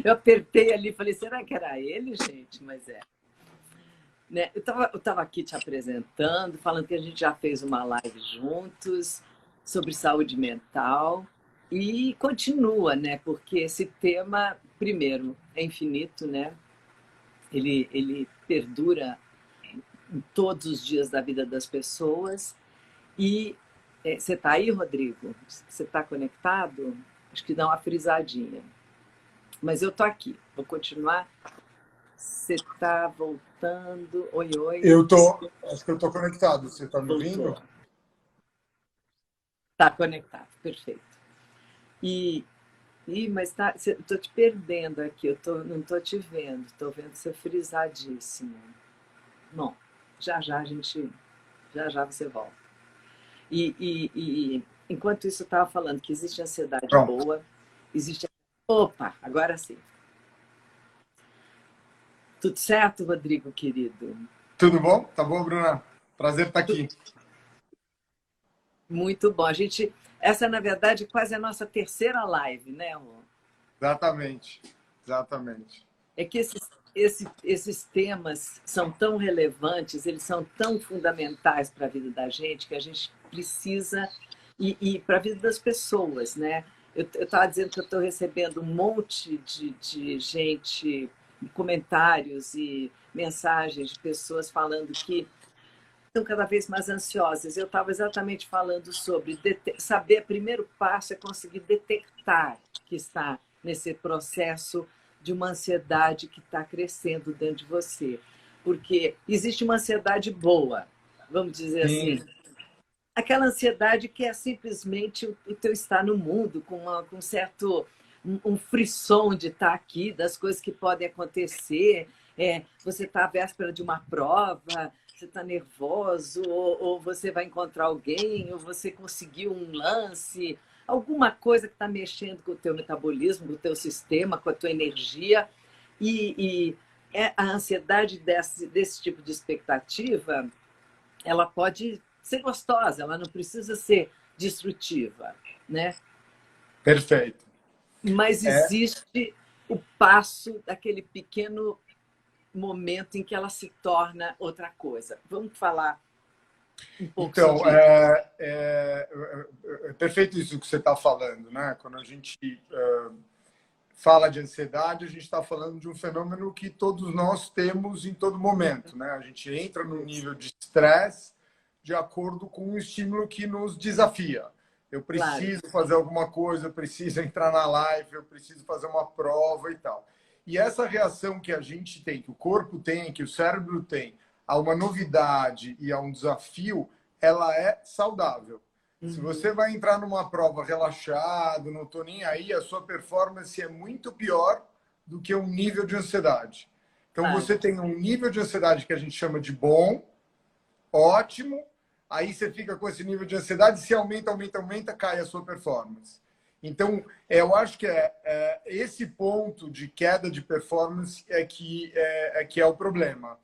Eu apertei ali e falei, será que era ele, gente? Mas é. Né? Eu tava aqui te apresentando, falando que a gente já fez uma live juntos sobre saúde mental e continua, né? Porque esse tema, primeiro, é infinito, né? Ele perdura em todos os dias da vida das pessoas. E você está aí, Rodrigo? Você está conectado? Acho que dá uma frisadinha. Mas eu tô aqui, vou continuar. Você está voltando. Oi, oi. Acho que eu tô conectado. Você tá me Voltou. ouvindo? Está conectado, perfeito. E, mas tá, tô te perdendo aqui, não tô te vendo, tô vendo você frisadíssimo. Bom, já a gente, já você volta. Enquanto isso, eu estava falando que existe ansiedade Pronto. boa, existe. Opa, agora sim. Tudo certo, Rodrigo, querido? Tudo bom? Tá bom, Bruna? Prazer estar aqui. Muito bom. Essa, na verdade, quase a nossa terceira live, né, Rô? Exatamente. Exatamente. É que esses temas são tão relevantes, eles são tão fundamentais para a vida da gente, que a gente precisa, e para a vida das pessoas, né? Eu estava dizendo que eu estou recebendo um monte de gente, comentários e mensagens de pessoas falando que estão cada vez mais ansiosas. Eu estava exatamente falando sobre saber, o primeiro passo é conseguir detectar que está nesse processo de uma ansiedade que está crescendo dentro de você. Porque existe uma ansiedade boa, vamos dizer assim, Sim. aquela ansiedade que é simplesmente o teu estar no mundo, com certo um frisson de estar aqui, das coisas que podem acontecer. Você está à véspera de uma prova, você está nervoso, ou você vai encontrar alguém, ou você conseguiu um lance, alguma coisa que está mexendo com o teu metabolismo, com o teu sistema, com a tua energia. A ansiedade desse tipo de expectativa, ela pode ser gostosa, ela não precisa ser destrutiva, né? Perfeito. Mas É, existe o passo daquele pequeno momento em que ela se torna outra coisa. Vamos falar um pouco então, sobre isso. é perfeito isso que você está falando, né? Quando a gente fala de ansiedade, a gente está falando de um fenômeno que todos nós temos em todo momento, né? A gente entra no nível de estresse de acordo com um estímulo que nos desafia. Eu Claro. preciso fazer alguma coisa, eu preciso entrar na live, eu preciso fazer uma prova e tal. E essa reação que a gente tem, que o corpo tem, que o cérebro tem, a uma novidade e a um desafio, ela é saudável. Se Uhum. você vai entrar numa prova relaxado, não estou nem aí, a sua performance é muito pior do que um nível de ansiedade. Então Claro. você tem um nível de ansiedade que a gente chama de bom, ótimo, aí você fica com esse nível de ansiedade, se aumenta, aumenta, aumenta, cai a sua performance. Então, eu acho que esse ponto de queda de performance que é o problema.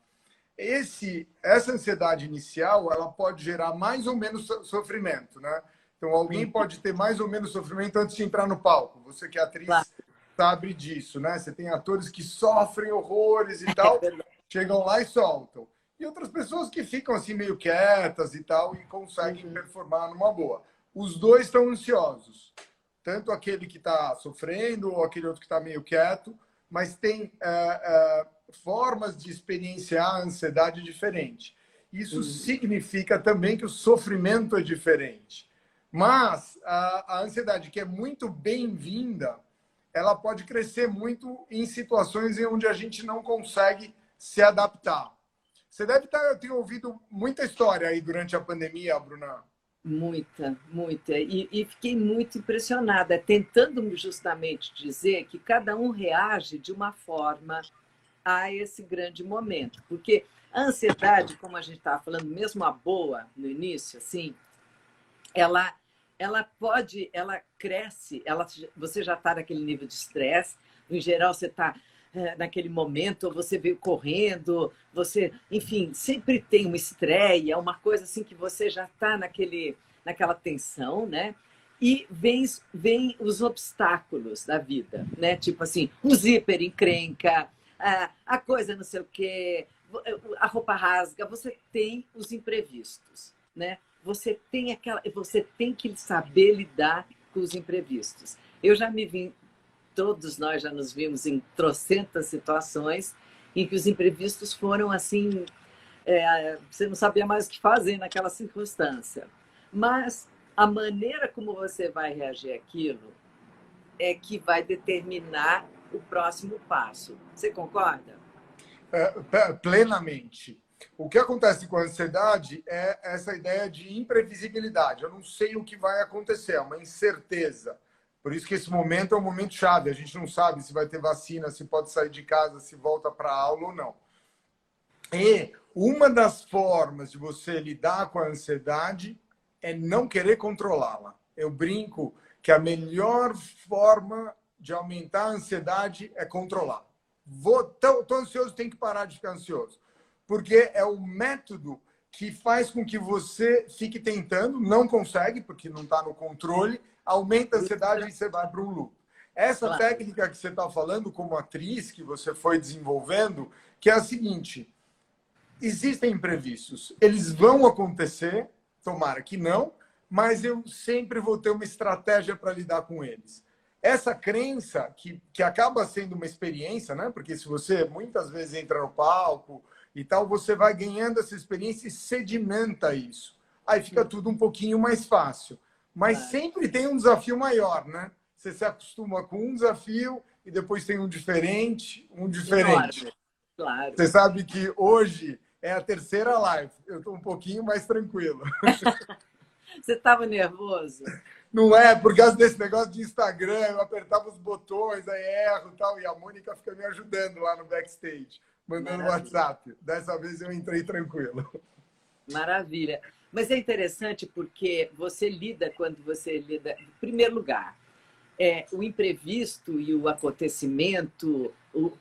Essa ansiedade inicial, ela pode gerar mais ou menos sofrimento, né? Então, alguém Uhum. pode ter mais ou menos sofrimento antes de entrar no palco. Você que é Claro. atriz sabe disso, né? Você tem atores que sofrem horrores e É tal, verdade. chegam lá e soltam. E outras pessoas que ficam assim meio quietas e tal e conseguem Uhum. performar numa boa. Os dois estão ansiosos. Tanto aquele que está sofrendo ou aquele outro que está meio quieto, mas tem formas de experienciar a ansiedade diferente. Isso Uhum. significa também que o sofrimento é diferente. Mas a ansiedade, que é muito bem-vinda, ela pode crescer muito em situações em onde a gente não consegue se adaptar. Você deve estar, eu tenho ouvido muita história aí durante a pandemia, Bruna. Muita, muita. E fiquei muito impressionada, tentando justamente dizer que cada um reage de uma forma a esse grande momento. Porque a ansiedade, como a gente estava falando, mesmo a boa no início, assim, ela, ela cresce, você já está naquele nível de estresse, em geral você está naquele momento, ou você veio correndo, você, enfim, sempre tem uma estreia, uma coisa assim que você já está naquela tensão, né? E vem os obstáculos da vida, né? Tipo assim, o zíper encrenca, a coisa não sei o quê, a roupa rasga, você tem os imprevistos, né? Você tem que saber lidar com os imprevistos. Eu já me vi, todos nós já nos vimos em trocentas situações em que os imprevistos foram assim, você não sabia mais o que fazer naquela circunstância. Mas a maneira como você vai reagir àquilo é que vai determinar o próximo passo. Você concorda? Plenamente. O que acontece com a ansiedade é essa ideia de imprevisibilidade. Eu não sei o que vai acontecer, é uma incerteza. Por isso que esse momento é um momento chave. A gente não sabe se vai ter vacina, se pode sair de casa, se volta para a aula ou não. E uma das formas de você lidar com a ansiedade é não querer controlá-la. Eu brinco que a melhor forma de aumentar a ansiedade é controlar. Tô ansioso, tem que parar de ficar ansioso. Porque é o método que faz com que você fique tentando, não consegue, porque não está no controle, aumenta a ansiedade e você vai para um loop. Essa Claro. técnica que você está falando como atriz, que você foi desenvolvendo, que é a seguinte: existem imprevistos, eles vão acontecer, tomara que não, mas eu sempre vou ter uma estratégia para lidar com eles. Essa crença, que acaba sendo uma experiência, né? Porque se você muitas vezes entra no palco e tal, você vai ganhando essa experiência e sedimenta isso. Aí fica tudo um pouquinho mais fácil. Mas sempre tem um desafio maior, né? Você se acostuma com um desafio e depois tem um diferente, um diferente. Enorme, claro. Você sabe que hoje é a terceira live. Eu estou um pouquinho mais tranquilo. Você estava nervoso? Não é, por causa desse negócio de Instagram, eu apertava os botões, aí erro e tal, e a Mônica fica me ajudando lá no backstage, mandando WhatsApp. Dessa vez eu entrei tranquilo. Maravilha. Mas é interessante porque quando você lida, em primeiro lugar, o imprevisto e o acontecimento,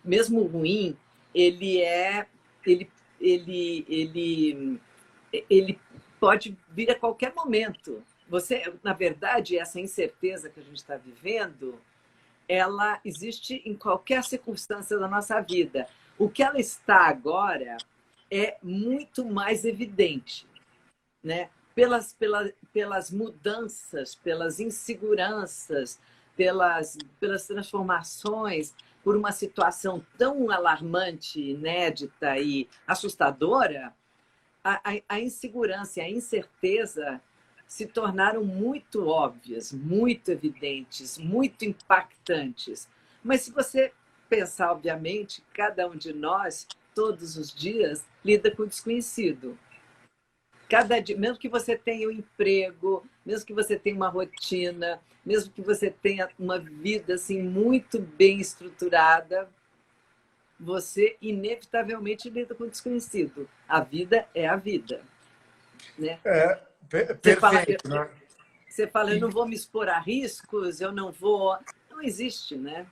mesmo ruim, ele é, ele, ele, ele pode vir a qualquer momento. Na verdade, essa incerteza que a gente está vivendo, ela existe em qualquer circunstância da nossa vida. O que ela está agora é muito mais evidente, né? Pelas mudanças, pelas inseguranças, pelas transformações, por uma situação tão alarmante, inédita e assustadora, a insegurança e a incerteza se tornaram muito óbvias, muito evidentes, muito impactantes. Mas se você pensar, obviamente, cada um de nós, todos os dias, lida com o desconhecido. Cada dia, mesmo que você tenha um emprego, mesmo que você tenha uma rotina, mesmo que você tenha uma vida assim muito bem estruturada, você inevitavelmente lida com o desconhecido. A vida é a vida, né? Perfeito, né? Você fala, eu não vou me expor a riscos, eu não vou. Não existe, né?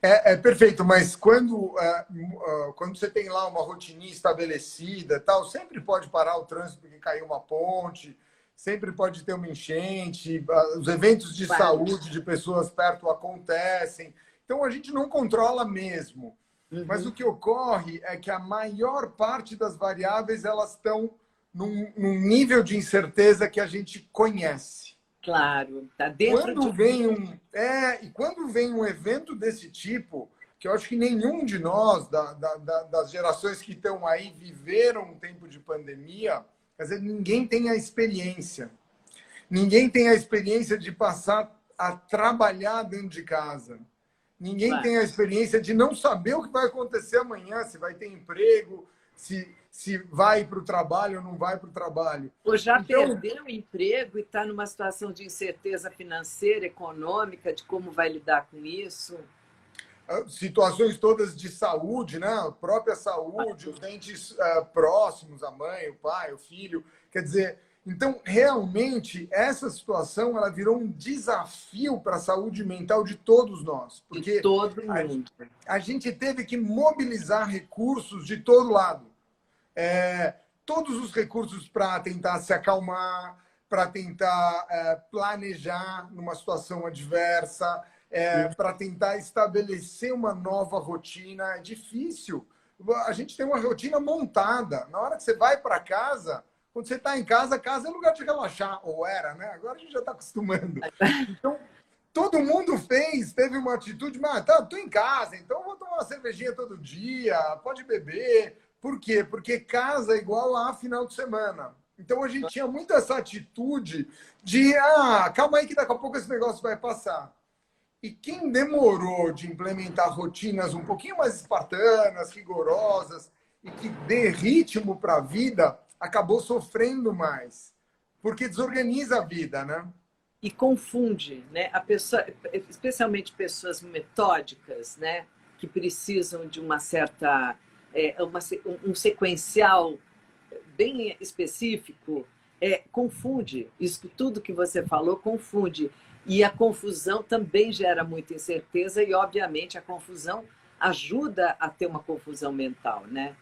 É perfeito, mas quando você tem lá uma rotininha estabelecida, tal, sempre pode parar o trânsito porque caiu uma ponte, sempre pode ter uma enchente, os eventos de saúde de pessoas perto acontecem. Então a gente não controla mesmo. Mas o que ocorre é que a maior parte das variáveis elas estão num nível de incerteza que a gente conhece. Claro, tá dentro e quando vem um evento desse tipo, que eu acho que nenhum de nós, das gerações que estão aí, viveram um tempo de pandemia, quer dizer, ninguém tem a experiência. Ninguém tem a experiência de passar a trabalhar dentro de casa. Ninguém tem a experiência de não saber o que vai acontecer amanhã, se vai ter emprego, se vai para o trabalho ou não vai para o trabalho. Ou já perdeu o emprego e está numa situação de incerteza financeira, econômica, de como vai lidar com isso. Situações todas de saúde, né? A própria saúde, os dentes próximos, a mãe, o pai, o filho. Quer dizer, então, realmente, essa situação ela virou um desafio para a saúde mental de todos nós. Porque todo mundo. A gente teve que mobilizar recursos de todo lado. Todos os recursos para tentar se acalmar, para tentar planejar numa situação adversa, para tentar estabelecer uma nova rotina. É difícil. A gente tem uma rotina montada. Na hora que você vai para casa, quando você está em casa, a casa é lugar de relaxar, ou era, né? Agora a gente já está acostumando. Então, todo mundo teve uma atitude, mas tá, tô em casa, então vou tomar uma cervejinha todo dia, pode beber. Por quê? Porque casa é igual a final de semana. Então a gente tinha muito essa atitude de, calma aí que daqui a pouco esse negócio vai passar. E quem demorou de implementar rotinas um pouquinho mais espartanas, rigorosas, e que dê ritmo para a vida, acabou sofrendo mais. Porque desorganiza a vida, né? E confunde, né? A pessoa, especialmente pessoas metódicas, né? Que precisam de uma certa um sequencial bem específico, confunde. Isso tudo que você falou confunde. E a confusão também gera muita incerteza e, obviamente, a confusão ajuda a ter uma confusão mental, né?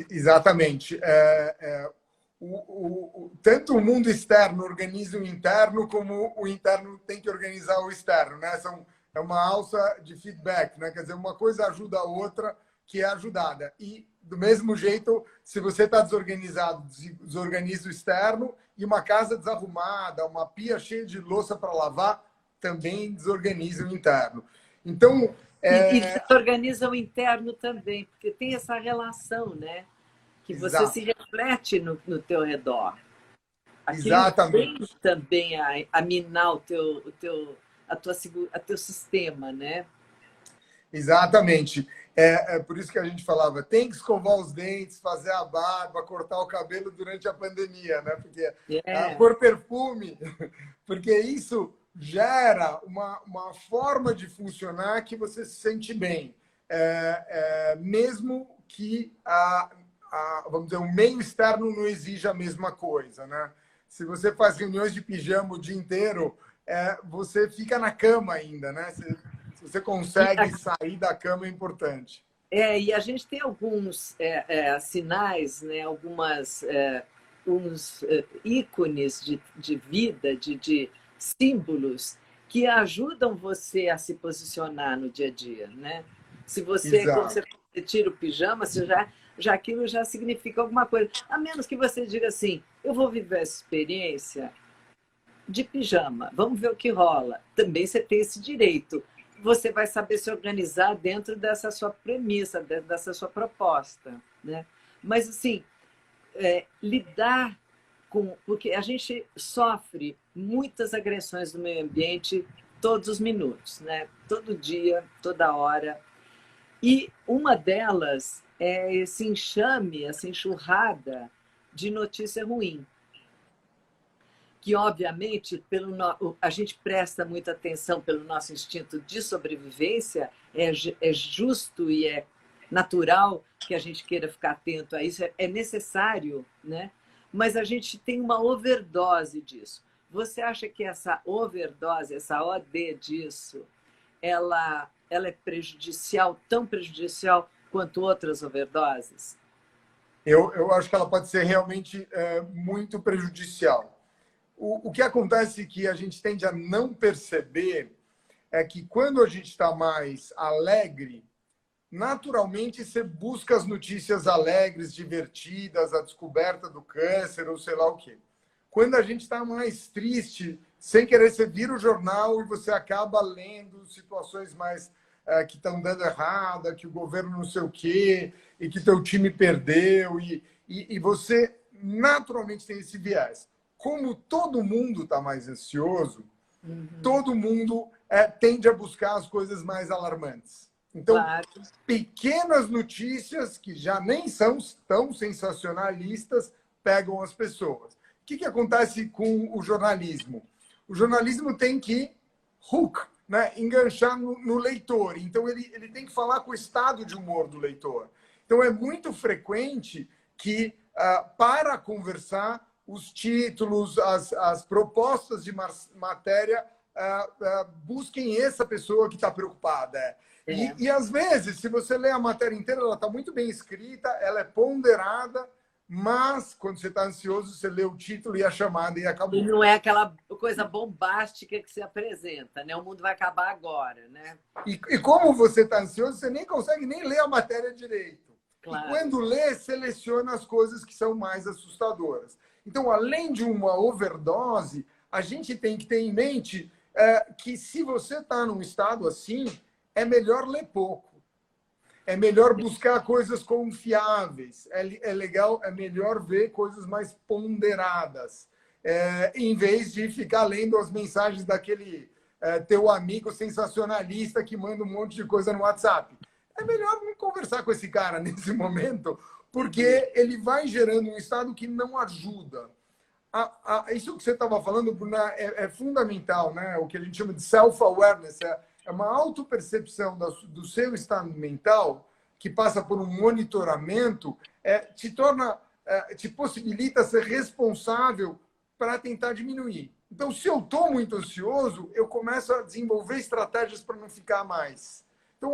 Exatamente. Tanto o mundo externo organiza o interno, como o interno tem que organizar o externo, né? É uma alça de feedback, né? Quer dizer, uma coisa ajuda a outra, que é ajudada. E, do mesmo jeito, se você está desorganizado, desorganiza o externo, e uma casa desarrumada, uma pia cheia de louça para lavar, também desorganiza o interno. Então... E desorganiza o interno também, porque tem essa relação, né? Que você Exato. se reflete no teu redor. Aquilo vem Exatamente. também a minar a teu sistema, né? Exatamente. É por isso que a gente falava, tem que escovar os dentes, fazer a barba, cortar o cabelo durante a pandemia, né? Porque pôr perfume, porque isso gera uma forma de funcionar que você se sente bem. Mesmo que vamos dizer, o meio externo não exija a mesma coisa, né? Se você faz reuniões de pijama o dia inteiro, você fica na cama ainda, né? Se você consegue sair da cama é importante. E a gente tem alguns sinais, né? Uns ícones de vida, de símbolos que ajudam você a se posicionar no dia a dia, né? Se você, quando você tira o pijama, já aquilo já significa alguma coisa. A menos que você diga assim, eu vou viver essa experiência de pijama, vamos ver o que rola. Também você tem esse direito. Você vai saber se organizar dentro dessa sua premissa, dentro dessa sua proposta, né? Mas, assim, lidar com... Porque a gente sofre muitas agressões no meio ambiente todos os minutos, né? Todo dia, toda hora. E uma delas é esse enxame, essa enxurrada de notícia ruim. Que, obviamente, a gente presta muita atenção pelo nosso instinto de sobrevivência, é justo e é natural que a gente queira ficar atento a isso, é necessário, né? Mas a gente tem uma overdose disso. Você acha que essa overdose, essa OD disso, ela é prejudicial, tão prejudicial quanto outras overdoses? Eu acho que ela pode ser realmente muito prejudicial. O que acontece que a gente tende a não perceber é que quando a gente está mais alegre, naturalmente você busca as notícias alegres, divertidas, a descoberta do câncer ou sei lá o quê. Quando a gente está mais triste, sem querer, você vira o jornal e você acaba lendo situações mais que estão dando errada, que o governo não sei o quê, e que teu time perdeu, e você naturalmente tem esse viés. Como todo mundo está mais ansioso, todo mundo tende a buscar as coisas mais alarmantes. Então, claro, pequenas notícias que já nem são tão sensacionalistas pegam as pessoas. O que acontece com o jornalismo? O jornalismo tem que né, enganchar no leitor. Então, ele tem que falar com o estado de humor do leitor. Então, é muito frequente que, para conversar, os títulos, as propostas de matéria busquem essa pessoa que está preocupada. E, às vezes, se você lê a matéria inteira, ela está muito bem escrita, ela é ponderada, mas quando você está ansioso, você lê o título e a chamada e E acabou. não é aquela coisa bombástica que se apresenta, né? O mundo vai acabar agora, né? E como você está ansioso, você nem consegue nem ler a matéria direito. E Claro. quando lê, seleciona as coisas que são mais assustadoras. Então, além de uma overdose, a gente tem que ter em mente que se você está num estado assim, é melhor ler pouco. É melhor buscar coisas confiáveis. É legal, é melhor ver coisas mais ponderadas. Em vez de ficar lendo as mensagens daquele teu amigo sensacionalista que manda um monte de coisa no WhatsApp. É melhor não conversar com esse cara nesse momento, porque ele vai gerando um estado que não ajuda. Isso que você estava falando, Bruna, é fundamental, né? O que a gente chama de self-awareness, é uma autopercepção do seu estado mental que passa por um monitoramento, te torna, te possibilita ser responsável para tentar diminuir. Então, se eu estou muito ansioso, eu começo a desenvolver estratégias para não ficar mais. Então,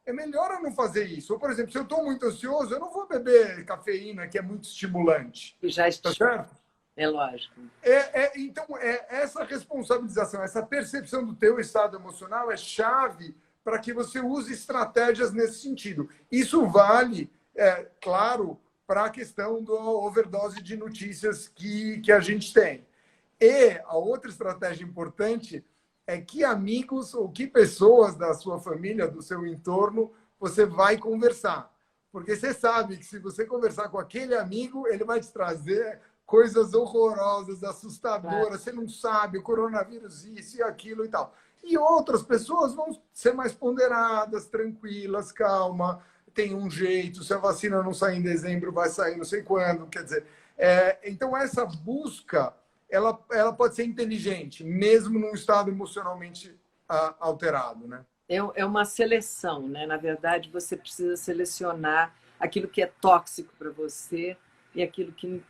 é melhor eu não fazer isso. Ou, por exemplo, se eu estou muito ansioso, eu não vou beber cafeína, que é muito estimulante. E já Tá certo? é lógico. Então, essa responsabilização, essa percepção do teu estado emocional é chave para que você use estratégias nesse sentido. Isso vale, claro, para a questão da overdose de notícias que a gente tem. E a outra estratégia importante é que amigos ou que pessoas da sua família, do seu entorno, você vai conversar. Porque você sabe que se você conversar com aquele amigo, ele vai te trazer coisas horrorosas, assustadoras, claro. Você não sabe, o coronavírus, isso e aquilo e tal. E outras pessoas vão ser mais ponderadas, tranquilas, calma, tem um jeito, se a vacina não sair em dezembro, vai sair não sei quando, quer dizer. Então, essa busca, ela pode ser inteligente, mesmo num estado emocionalmente alterado, né? É uma seleção, né? Na verdade, você precisa selecionar aquilo que é tóxico para você e aquilo que,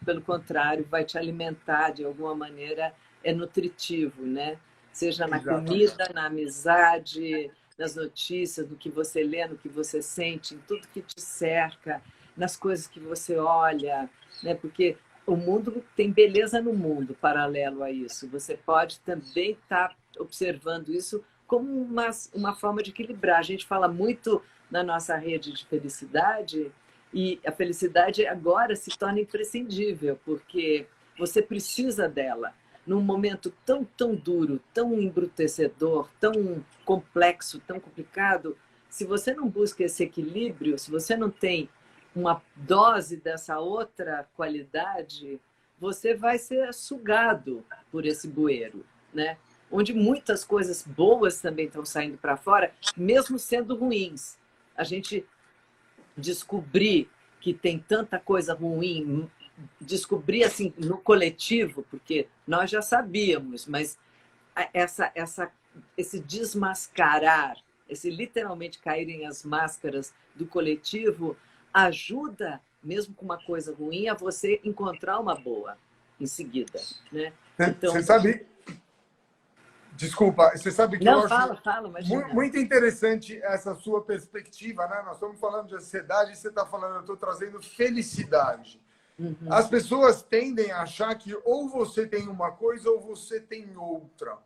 pelo contrário, vai te alimentar de alguma maneira, é nutritivo, né? Seja na comida, na amizade, nas notícias, no que você lê, no que você sente, em tudo que te cerca, nas coisas que você olha, né? Porque o mundo tem beleza no mundo, paralelo a isso. Você pode também estar observando isso como uma forma de equilibrar. A gente fala muito na nossa rede de felicidade e a felicidade agora se torna imprescindível, porque você precisa dela. Num momento tão duro, tão embrutecedor, tão complexo, tão complicado, se você não busca esse equilíbrio, se você não tem uma dose dessa outra qualidade, você vai ser sugado por esse bueiro, né? Onde muitas coisas boas também estão saindo para fora, mesmo sendo ruins. A gente descobrir que tem tanta coisa ruim, descobrir assim no coletivo, porque nós já sabíamos, mas esse desmascarar, esse literalmente caírem as máscaras do coletivo, ajuda, mesmo com uma coisa ruim, a você encontrar uma boa em seguida, né? Então, você sabe... Desculpa, você sabe que não, eu acho fala, muito interessante essa sua perspectiva, né? Nós estamos falando de ansiedade e você está falando, eu estou trazendo felicidade. Uhum. As pessoas tendem a achar que ou você tem uma coisa ou você tem outra.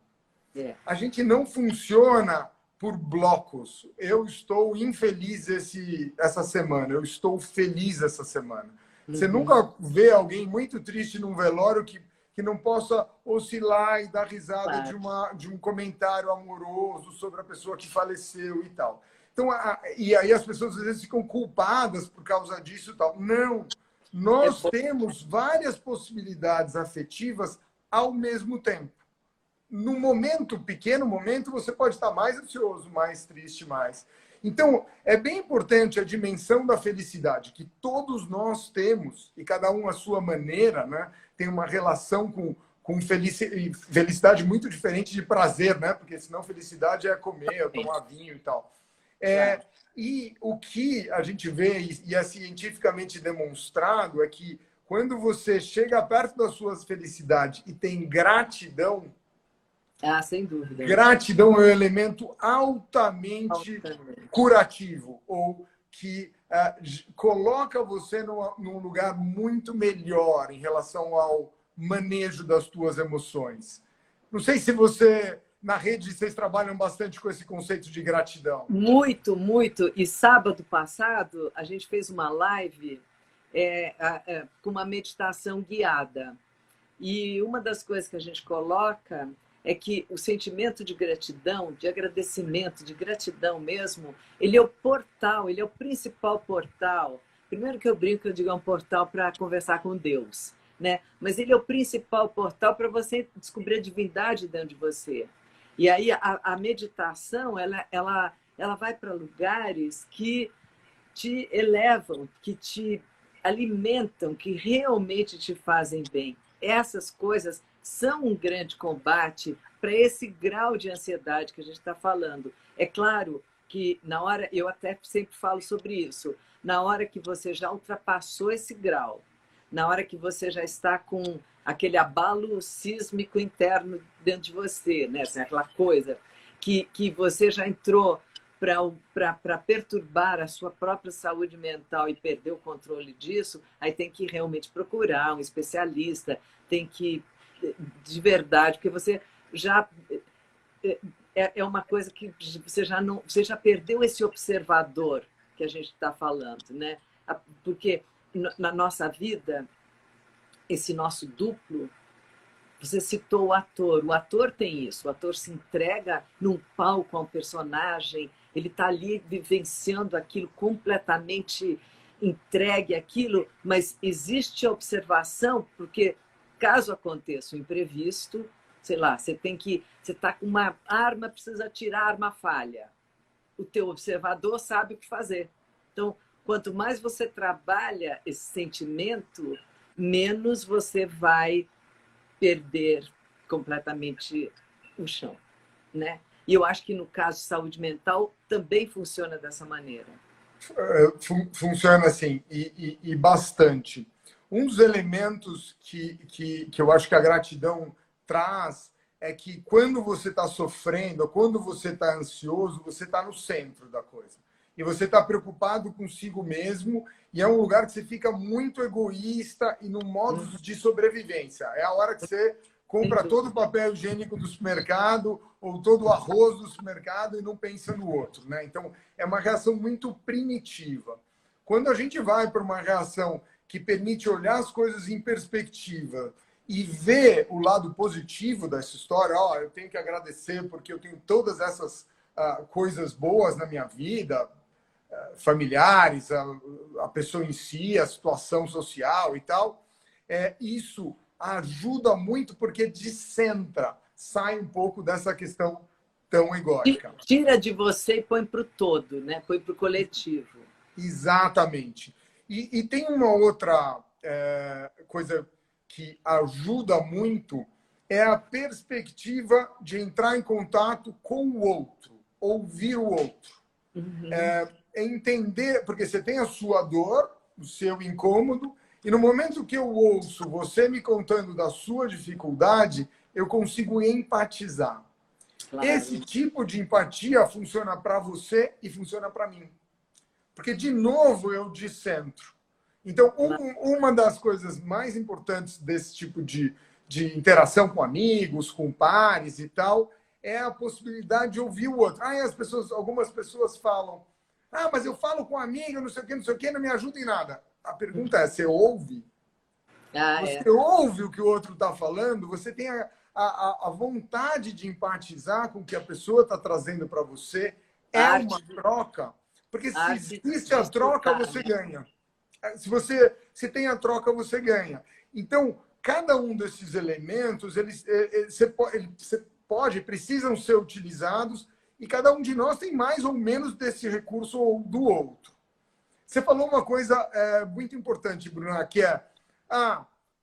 A gente não funciona por blocos. Eu estou infeliz essa semana, eu estou feliz essa semana. Uhum. Você nunca vê alguém muito triste num velório que não possa oscilar e dar risada, claro, de um comentário amoroso sobre a pessoa que faleceu e tal. Então, e aí as pessoas às vezes ficam culpadas por causa disso e tal. Não, nós temos várias possibilidades afetivas ao mesmo tempo. Num pequeno momento, você pode estar mais ansioso, mais triste, mais. Então, é bem importante a dimensão da felicidade, que todos nós temos, e cada um à sua maneira, né? Tem uma relação com felicidade muito diferente de prazer, né? Porque senão felicidade é comer, tomar vinho e tal. E o que a gente vê, e é cientificamente demonstrado, é que quando você chega perto da sua felicidade e tem gratidão, sem dúvida. Gratidão é um elemento altamente curativo ou que coloca você num lugar muito melhor em relação ao manejo das tuas emoções. Não sei se você, na rede, vocês trabalham bastante com esse conceito de gratidão. Muito, muito. E sábado passado, a gente fez uma live com uma meditação guiada. E uma das coisas que a gente coloca é que o sentimento de gratidão, de agradecimento, de gratidão mesmo, ele é o portal, ele é o principal portal. Primeiro que eu brinco, eu digo é um portal para conversar com Deus, né? Mas ele é o principal portal para você descobrir a divindade dentro de você. E aí a meditação, ela vai para lugares que te elevam, que te alimentam, que realmente te fazem bem. Essas coisas são um grande combate para esse grau de ansiedade que a gente está falando. É claro que na hora, eu até sempre falo sobre isso, na hora que você já ultrapassou esse grau, na hora que você já está com aquele abalo sísmico interno dentro de você, né? Assim, aquela coisa que você já entrou para perturbar a sua própria saúde mental e perder o controle disso, aí tem que realmente procurar um especialista, tem que, de verdade, porque você já é uma coisa que você já perdeu esse observador que a gente está falando, né? Porque na nossa vida, esse nosso duplo, você citou o ator tem isso, o ator se entrega num palco a um personagem, ele está ali vivenciando aquilo completamente entregue àquilo, mas existe a observação, porque caso aconteça um imprevisto, sei lá, você está com uma arma, precisa atirar, a arma falha. O teu observador sabe o que fazer. Então, quanto mais você trabalha esse sentimento, menos você vai perder completamente o chão, né? E eu acho que no caso de saúde mental também funciona dessa maneira. Funciona assim, e bastante. Um dos elementos que eu acho que a gratidão traz é que quando você está sofrendo, quando você está ansioso, você está no centro da coisa. E você está preocupado consigo mesmo, e é um lugar que você fica muito egoísta e no modo de sobrevivência. É a hora que você compra todo o papel higiênico do supermercado ou todo o arroz do supermercado e não pensa no outro, né? Então, é uma reação muito primitiva. Quando a gente vai para uma reação que permite olhar as coisas em perspectiva e ver o lado positivo dessa história, eu tenho que agradecer porque eu tenho todas essas coisas boas na minha vida, familiares, a pessoa em si, a situação social e tal, isso ajuda muito porque descentra, sai um pouco dessa questão tão egóica. Tira de você e põe para o todo, né? Põe para o coletivo. Exatamente. E tem uma outra coisa que ajuda muito, é a perspectiva de entrar em contato com o outro, ouvir o outro. Uhum. Entender, porque você tem a sua dor, o seu incômodo, e no momento que eu ouço você me contando da sua dificuldade, eu consigo empatizar. Claro. Esse tipo de empatia funciona para você e funciona para mim. Porque, de novo, eu descentro. Então, uma das coisas mais importantes desse tipo de interação com amigos, com pares e tal, é a possibilidade de ouvir o outro. Algumas pessoas falam, mas eu falo com amigo, não sei o que, não me ajuda em nada. A pergunta é, você ouve? Você ouve o que o outro está falando? Você tem a vontade de empatizar com o que a pessoa está trazendo para você? É uma troca? Porque se existe a troca, você ganha. Se tem a troca, você ganha. Então, cada um desses elementos, precisam ser utilizados e cada um de nós tem mais ou menos desse recurso ou do outro. Você falou uma coisa muito importante, Bruna, que é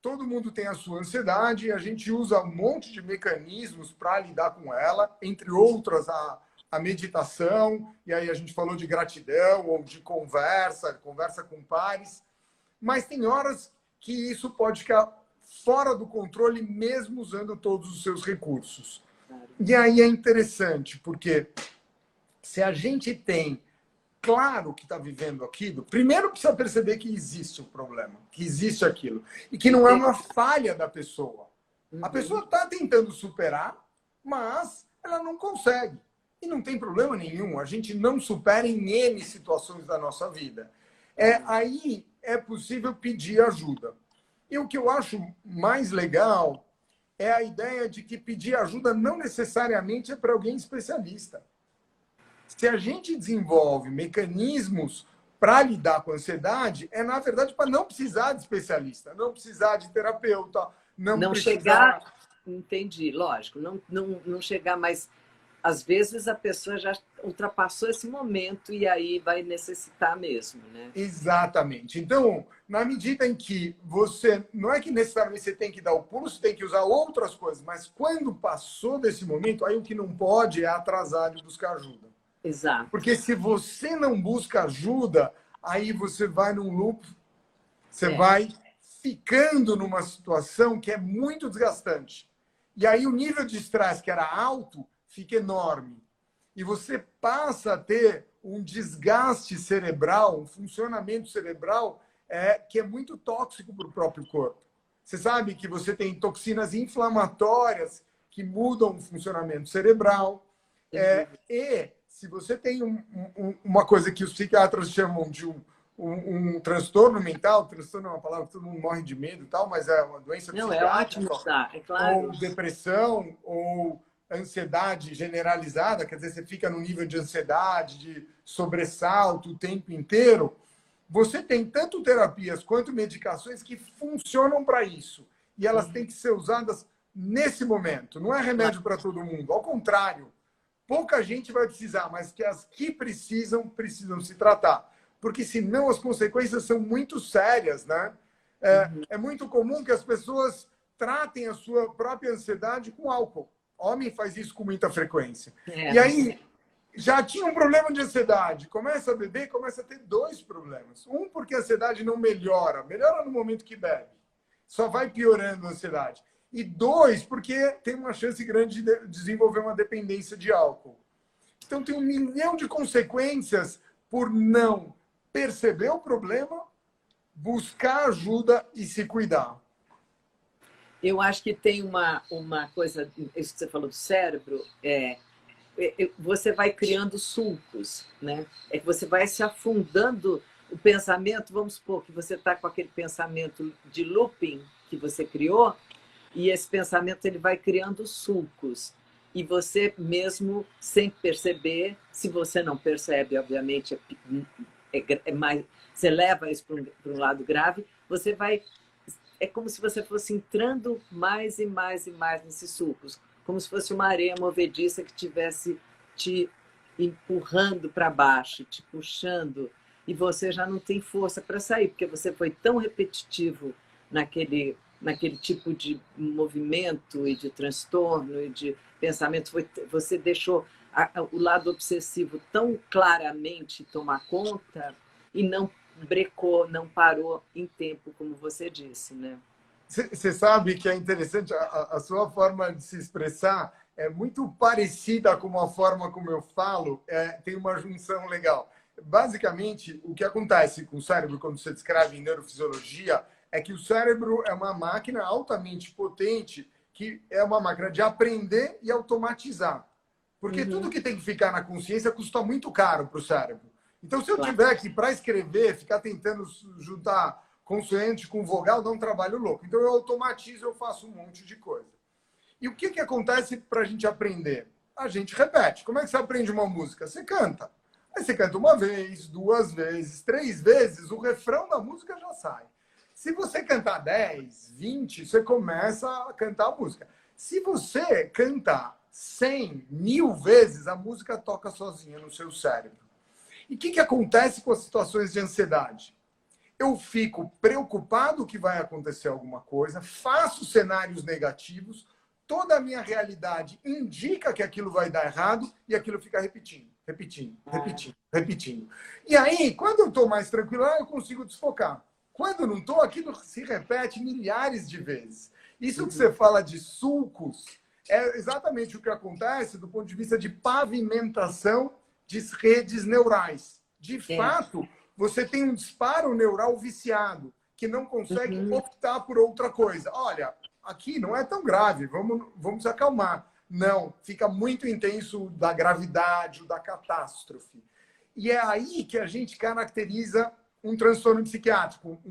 todo mundo tem a sua ansiedade, a gente usa um monte de mecanismos para lidar com ela, entre outras a meditação, e aí a gente falou de gratidão ou de conversa com pares, mas tem horas que isso pode ficar fora do controle mesmo usando todos os seus recursos. E aí é interessante, porque se a gente tem claro que está vivendo aquilo, primeiro precisa perceber que existe o problema, que existe aquilo. E que não é uma falha da pessoa. A pessoa está tentando superar, mas ela não consegue. E não tem problema nenhum. A gente não supera em N situações da nossa vida. Aí é possível pedir ajuda. E o que eu acho mais legal é a ideia de que pedir ajuda não necessariamente é para alguém especialista. Se a gente desenvolve mecanismos para lidar com a ansiedade, é, na verdade, para não precisar de especialista, não precisar de terapeuta, não precisar... chegar... Entendi, lógico. Não chegar, mas às vezes a pessoa já ultrapassou esse momento e aí vai necessitar mesmo, né? Exatamente. Então, na medida em que você... Não é que necessariamente você tem que dar o pulo, você tem que usar outras coisas, mas quando passou desse momento, aí o que não pode é atrasar de buscar ajuda. Exato. Porque se você não busca ajuda, aí você vai num loop, você vai ficando numa situação que é muito desgastante. E aí o nível de estresse que era alto fica enorme. E você passa a ter um desgaste cerebral, um funcionamento cerebral que é muito tóxico para o próprio corpo. Você sabe que você tem toxinas inflamatórias que mudam o funcionamento cerebral. E se você tem uma coisa que os psiquiatras chamam de um transtorno mental, transtorno é uma palavra que todo mundo morre de medo e tal, mas é uma doença psiquiátrica. É ótimo, tá? É claro. Ou depressão, ou ansiedade generalizada, quer dizer, você fica no nível de ansiedade, de sobressalto o tempo inteiro. Você tem tanto terapias quanto medicações que funcionam para isso. E elas têm que ser usadas nesse momento. Não é remédio para todo mundo. Ao contrário, pouca gente vai precisar, mas que as que precisam se tratar. Porque senão as consequências são muito sérias, né? É muito comum que as pessoas tratem a sua própria ansiedade com álcool. Homem faz isso com muita frequência. E aí, já tinha um problema de ansiedade. Começa a beber, começa a ter dois problemas. Um, porque a ansiedade não melhora. Melhora no momento que bebe. Só vai piorando a ansiedade. E dois, porque tem uma chance grande de desenvolver uma dependência de álcool. Então, tem 1 milhão de consequências por não perceber o problema, buscar ajuda e se cuidar. Eu acho que tem uma coisa, isso que você falou do cérebro, você vai criando sulcos, né? É que você vai se afundando o pensamento, vamos supor que você está com aquele pensamento de looping que você criou, e esse pensamento ele vai criando sulcos. E você mesmo, sem perceber, se você não percebe, obviamente, você leva isso para um lado grave, você vai... É como se você fosse entrando mais e mais e mais nesses sulcos. Como se fosse uma areia movediça que estivesse te empurrando para baixo, te puxando. E você já não tem força para sair, porque você foi tão repetitivo naquele tipo de movimento e de transtorno e de pensamento. Você deixou o lado obsessivo tão claramente tomar conta e não brecou, não parou em tempo, como você disse, né? Você sabe que é interessante, a sua forma de se expressar é muito parecida com a forma como eu falo, tem uma junção legal. Basicamente, o que acontece com o cérebro, quando você descreve em neurofisiologia, é que o cérebro é uma máquina altamente potente, que é uma máquina de aprender e automatizar. Porque tudo que tem que ficar na consciência custa muito caro para o cérebro. Então, se eu tiver que, para escrever, ficar tentando juntar consoante com vogal, dá um trabalho louco. Então, eu automatizo, eu faço um monte de coisa. E o que acontece para a gente aprender? A gente repete. Como é que você aprende uma música? Você canta. Aí você canta uma vez, 2 vezes, 3 vezes, o refrão da música já sai. Se você cantar 10, 20, você começa a cantar a música. Se você cantar 100, 1000 vezes, a música toca sozinha no seu cérebro. E o que acontece com as situações de ansiedade? Eu fico preocupado que vai acontecer alguma coisa, faço cenários negativos, toda a minha realidade indica que aquilo vai dar errado e aquilo fica repetindo. E aí, quando eu estou mais tranquilo, eu consigo desfocar. Quando não estou, aquilo se repete milhares de vezes. Isso que você fala de sulcos é exatamente o que acontece do ponto de vista de pavimentação de redes neurais, de fato, você tem um disparo neural viciado, que não consegue optar por outra coisa. Olha, aqui não é tão grave, vamos acalmar. Não, fica muito intenso da gravidade, da catástrofe. E é aí que a gente caracteriza um transtorno psiquiátrico,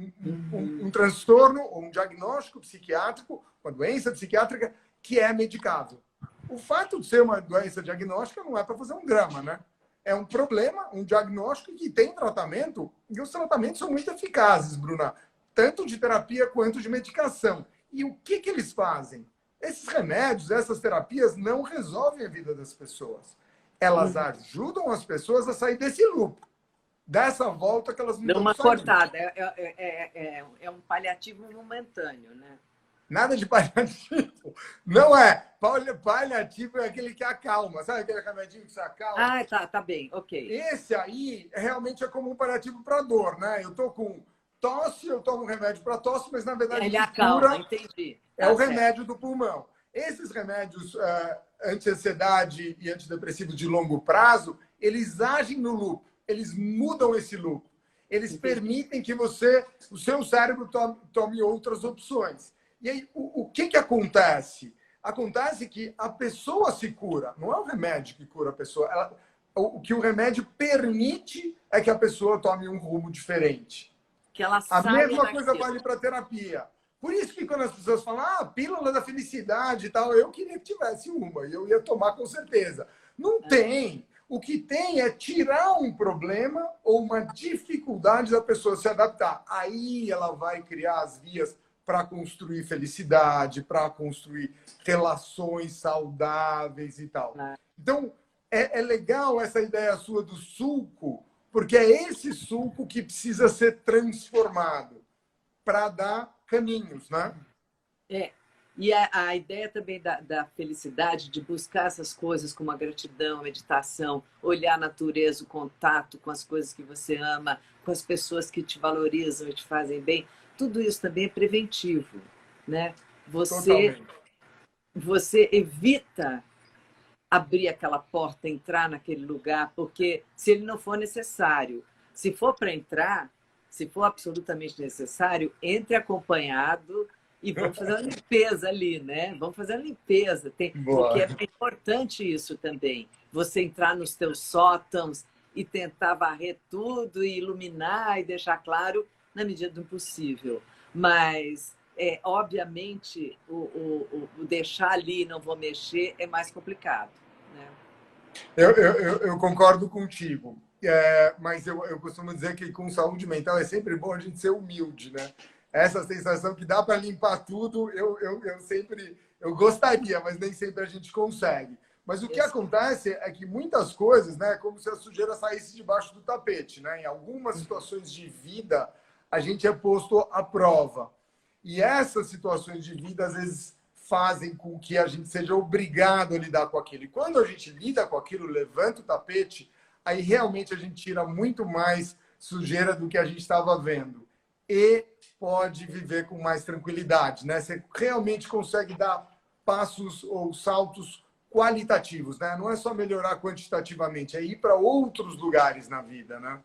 um transtorno ou um diagnóstico psiquiátrico, uma doença psiquiátrica que é medicável. O fato de ser uma doença diagnóstica não é para fazer um drama, né? É um problema, um diagnóstico que tem tratamento, e os tratamentos são muito eficazes, Bruna, tanto de terapia quanto de medicação. E o que eles fazem? Esses remédios, essas terapias não resolvem a vida das pessoas. Elas ajudam as pessoas a sair desse loop, dessa volta que elas não Deu uma estão saindo. cortada, é um paliativo momentâneo, né? Nada de paliativo. Não é. Paliativo é aquele que acalma. Sabe aquele remedinho que você acalma? Ah, tá bem, ok. Esse aí realmente é como um paliativo para dor, né? Eu tô com tosse, eu tomo um remédio para tosse, mas na verdade Ele o que acalma, cura entendi. é o remédio do pulmão. Esses remédios anti-ansiedade e antidepressivos de longo prazo, eles agem no loop, eles mudam esse loop. Eles permitem que o seu cérebro tome outras opções. E aí, o que acontece? Acontece que a pessoa se cura. Não é o remédio que cura a pessoa. O que o remédio permite é que a pessoa tome um rumo diferente. Que ela A saia mesma coisa daquilo. vale para terapia. Por isso que quando as pessoas falam, pílula da felicidade e tal, eu queria que tivesse uma, e eu ia tomar com certeza. Não tem. O que tem é tirar um problema ou uma dificuldade da pessoa se adaptar. Aí ela vai criar as vias para construir felicidade, para construir relações saudáveis e tal. Então, é legal essa ideia sua do sulco, porque é esse sulco que precisa ser transformado para dar caminhos, né? E a ideia também da felicidade, de buscar essas coisas como a gratidão, a meditação, olhar a natureza, o contato com as coisas que você ama, com as pessoas que te valorizam e te fazem bem, tudo isso também é preventivo, né? Você evita abrir aquela porta, entrar naquele lugar, porque se ele não for necessário, se for para entrar, se for absolutamente necessário, entre acompanhado e vamos fazer uma limpeza ali, né? Vamos fazer uma limpeza, porque é importante isso também. Você entrar nos teus sótãos e tentar varrer tudo e iluminar e deixar claro na medida do possível. Mas, obviamente, o deixar ali e não vou mexer é mais complicado. Né? Eu concordo contigo. Mas eu costumo dizer que com saúde mental é sempre bom a gente ser humilde, né? Essa sensação que dá para limpar tudo, eu sempre gostaria, mas nem sempre a gente consegue. Mas o que acontece é que muitas coisas, né, é como se a sujeira saísse debaixo do tapete, né? Em algumas situações de vida, a gente é posto à prova. E essas situações de vida, às vezes, fazem com que a gente seja obrigado a lidar com aquilo. E quando a gente lida com aquilo, levanta o tapete, aí realmente a gente tira muito mais sujeira do que a gente estava vendo. E pode viver com mais tranquilidade, né? Você realmente consegue dar passos ou saltos qualitativos, né? Não é só melhorar quantitativamente, é ir para outros lugares na vida, né?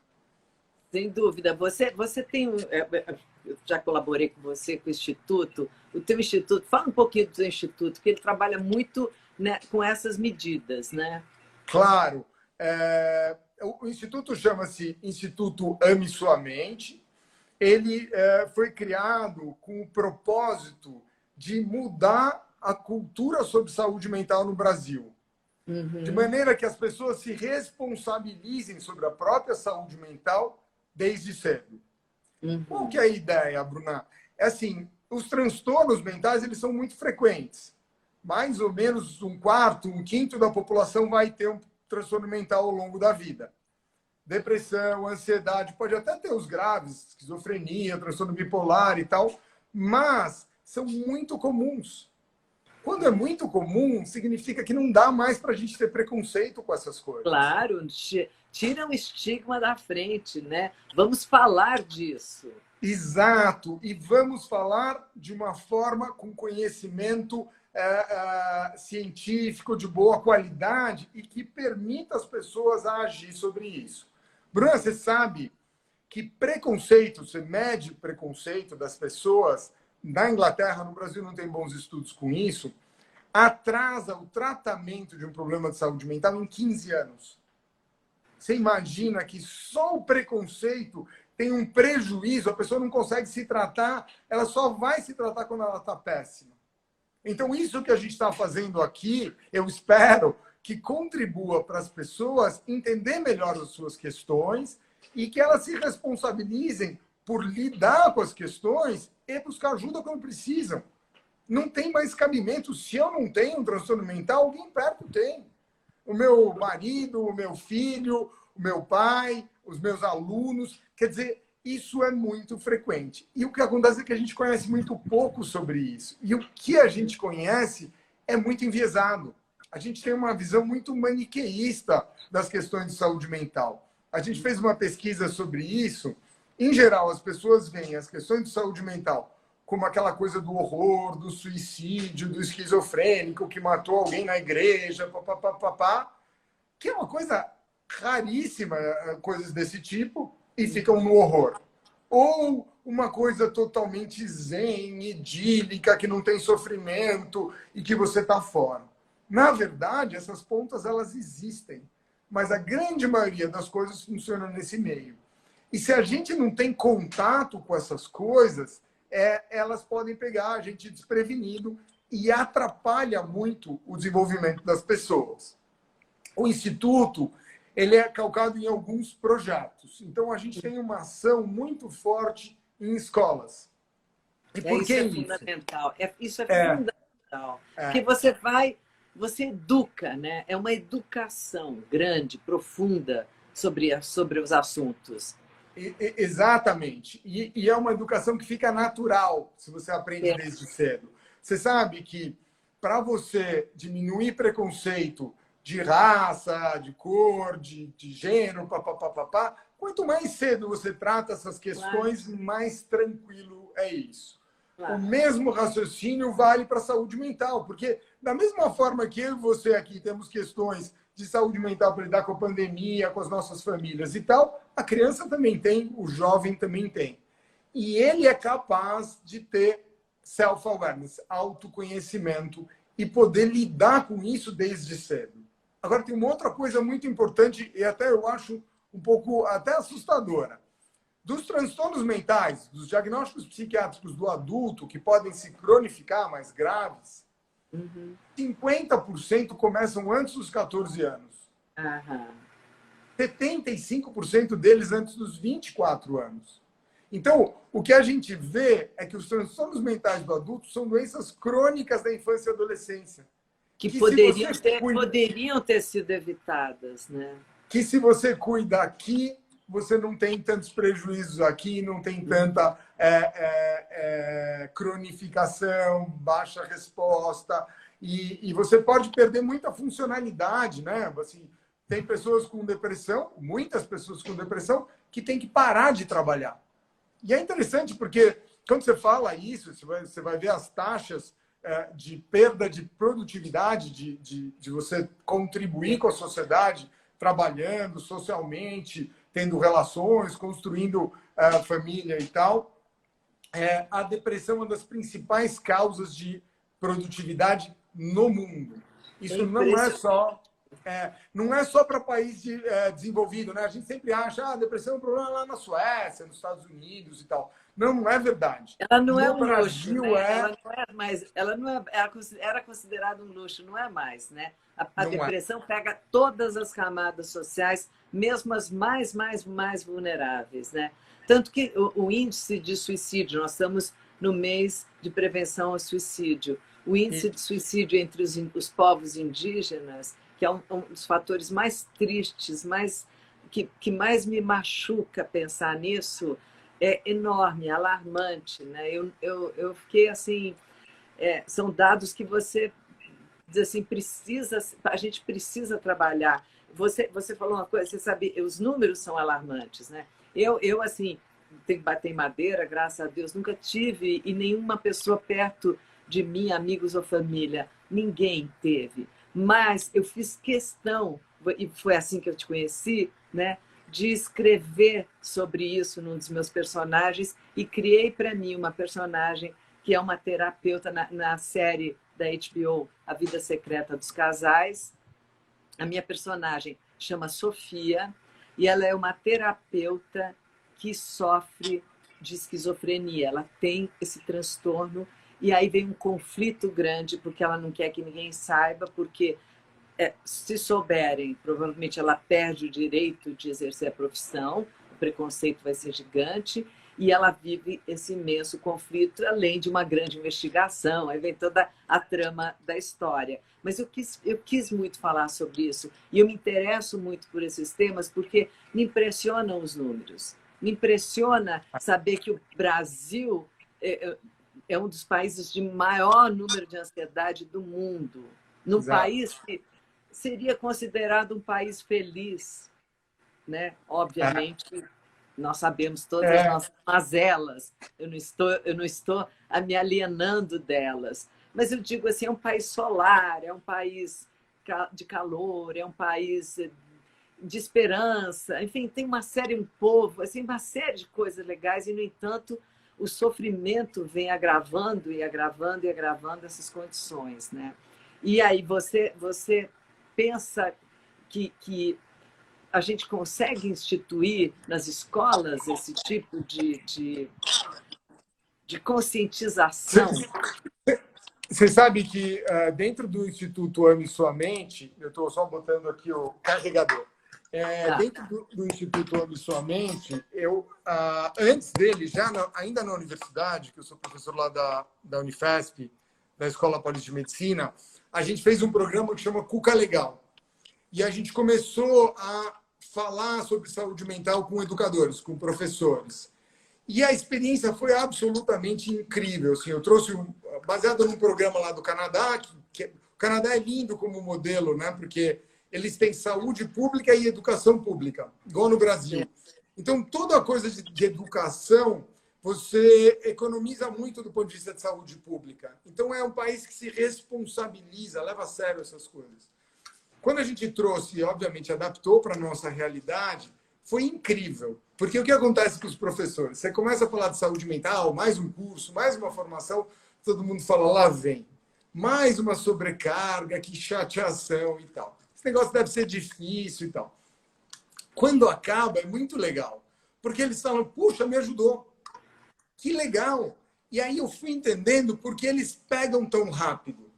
Sem dúvida. Você tem... Eu já colaborei com você, com o Instituto. O teu Instituto... Fala um pouquinho do teu Instituto, que ele trabalha muito, né, com essas medidas, né? Claro. O Instituto chama-se Instituto Ame Sua Mente. Ele foi criado com o propósito de mudar a cultura sobre saúde mental no Brasil. De maneira que as pessoas se responsabilizem sobre a própria saúde mental desde cedo. Qual que é a ideia, Bruna? É assim, os transtornos mentais eles são muito frequentes. Mais ou menos um quarto, um quinto da população vai ter um transtorno mental ao longo da vida. Depressão, ansiedade, pode até ter os graves, esquizofrenia, transtorno bipolar e tal, mas são muito comuns. Quando é muito comum, significa que não dá mais para a gente ter preconceito com essas coisas. Claro, tira o estigma da frente, né? Vamos falar disso. Exato, e vamos falar de uma forma com conhecimento científico de boa qualidade e que permita as pessoas a agir sobre isso. Bruna, você sabe que preconceito, você mede preconceito das pessoas, na Inglaterra, no Brasil não tem bons estudos com isso, atrasa o tratamento de um problema de saúde mental em 15 anos. Você imagina que só o preconceito tem um prejuízo, a pessoa não consegue se tratar, ela só vai se tratar quando ela está péssima. Então, isso que a gente está fazendo aqui, eu espero que contribua para as pessoas entender melhor as suas questões e que elas se responsabilizem por lidar com as questões e buscar ajuda quando precisam. Não tem mais cabimento. Se eu não tenho um transtorno mental, alguém perto tem. O meu marido, o meu filho, o meu pai, os meus alunos. Quer dizer, isso é muito frequente. E o que acontece é que a gente conhece muito pouco sobre isso. E o que a gente conhece é muito enviesado. A gente tem uma visão muito maniqueísta das questões de saúde mental. A gente fez uma pesquisa sobre isso. Em geral, as pessoas veem as questões de saúde mental como aquela coisa do horror, do suicídio, do esquizofrênico que matou alguém na igreja, papapá, que é uma coisa raríssima, coisas desse tipo, e ficam no horror. Ou uma coisa totalmente zen, idílica, que não tem sofrimento e que você está fora. Na verdade, essas pontas elas existem, mas a grande maioria das coisas funciona nesse meio. E se a gente não tem contato com essas coisas, elas podem pegar a gente desprevenido e atrapalha muito o desenvolvimento das pessoas. O Instituto ele é calcado em alguns projetos. Então, a gente tem uma ação muito forte em escolas. E por que isso? Fundamental. Isso é fundamental. Porque você educa, né? É uma educação grande, profunda sobre os assuntos. Exatamente. E é uma educação que fica natural, se você aprende desde cedo. Você sabe que para você diminuir preconceito de raça, de cor, de gênero, papapá, quanto mais cedo você trata essas questões, mais tranquilo é isso. O mesmo raciocínio vale para a saúde mental, porque da mesma forma que eu e você aqui temos questões de saúde mental para lidar com a pandemia, com as nossas famílias e tal, a criança também tem, o jovem também tem. E ele é capaz de ter self-awareness, autoconhecimento, e poder lidar com isso desde cedo. Agora, tem uma outra coisa muito importante, e até eu acho um pouco até assustadora. Dos transtornos mentais, dos diagnósticos psiquiátricos do adulto, que podem se cronificar mais graves, 50% começam antes dos 14 anos. 75% deles antes dos 24 anos. Então, o que a gente vê é que os transtornos mentais do adulto são doenças crônicas da infância e adolescência. Que poderiam ter sido evitadas, né? Que se você cuida aqui, você não tem tantos prejuízos aqui, não tem tanta cronificação, baixa resposta, e você pode perder muita funcionalidade, né? Assim, tem pessoas com depressão, muitas pessoas com depressão, que têm que parar de trabalhar. E é interessante porque quando você fala isso, você vai ver as taxas de perda de produtividade, de você contribuir com a sociedade, trabalhando socialmente, tendo relações, construindo família e tal. A depressão é uma das principais causas de produtividade no mundo. Isso não é só para país desenvolvido, né? A gente sempre acha a depressão é um problema lá na Suécia, nos Estados Unidos e tal. Não é verdade. Ela não é um luxo, né? Ela não era considerada um luxo, não é mais, né? A depressão pega todas as camadas sociais, mesmo as mais vulneráveis, né? Tanto que o índice de suicídio, nós estamos no mês de prevenção ao suicídio. O índice de suicídio entre os povos indígenas, que é um dos fatores mais tristes, que mais me machuca pensar nisso, é enorme, alarmante, né? Eu fiquei assim, são dados que você diz assim, a gente precisa trabalhar. Você falou uma coisa, você sabe, os números são alarmantes, né? Eu assim, tenho que bater em madeira, graças a Deus, nunca tive, e nenhuma pessoa perto de mim, amigos ou família, ninguém teve. Mas eu fiz questão, e foi assim que eu te conheci, né? de escrever sobre isso num dos meus personagens e criei para mim uma personagem que é uma terapeuta na série da HBO, A Vida Secreta dos Casais. A minha personagem chama Sofia e ela é uma terapeuta que sofre de esquizofrenia. Ela tem esse transtorno e aí vem um conflito grande porque ela não quer que ninguém saiba, porque se souberem, provavelmente ela perde o direito de exercer a profissão, o preconceito vai ser gigante, e ela vive esse imenso conflito, além de uma grande investigação, aí vem toda a trama da história. Mas eu quis muito falar sobre isso, e eu me interesso muito por esses temas, porque me impressionam os números. Me impressiona saber que o Brasil é um dos países de maior número de ansiedade do mundo. Num país que seria considerado um país feliz, né? Obviamente, nós sabemos todas as nossas mazelas. Eu não estou me alienando delas, mas eu digo assim, é um país solar, é um país de calor, é um país de esperança, enfim, tem uma série, um povo, assim, uma série de coisas legais e, no entanto, o sofrimento vem agravando e agravando e agravando essas condições, né? E aí você pensa que a gente consegue instituir nas escolas esse tipo de conscientização? Você sabe que dentro do Instituto Ame Sua Mente, eu estou só botando aqui o carregador, dentro do Instituto Ame Sua Mente, antes dele, ainda na universidade, que eu sou professor lá da Unifesp, da Escola Paulista de Medicina, a gente fez um programa que chama Cuca Legal. E a gente começou a falar sobre saúde mental com educadores, com professores. E a experiência foi absolutamente incrível. Assim, eu trouxe, baseado num programa lá do Canadá, o Canadá é lindo como modelo, né? Porque eles têm saúde pública e educação pública, igual no Brasil. Então, toda a coisa de educação, você economiza muito do ponto de vista de saúde pública. Então, é um país que se responsabiliza, leva a sério essas coisas. Quando a gente trouxe e, obviamente, adaptou para a nossa realidade, foi incrível. Porque o que acontece com os professores? Você começa a falar de saúde mental, mais um curso, mais uma formação, todo mundo fala, lá vem. Mais uma sobrecarga, que chateação e tal. Esse negócio deve ser difícil e tal. Quando acaba, é muito legal. Porque eles falam, puxa, me ajudou. Que legal. E aí eu fui entendendo por que eles pegam tão rápido.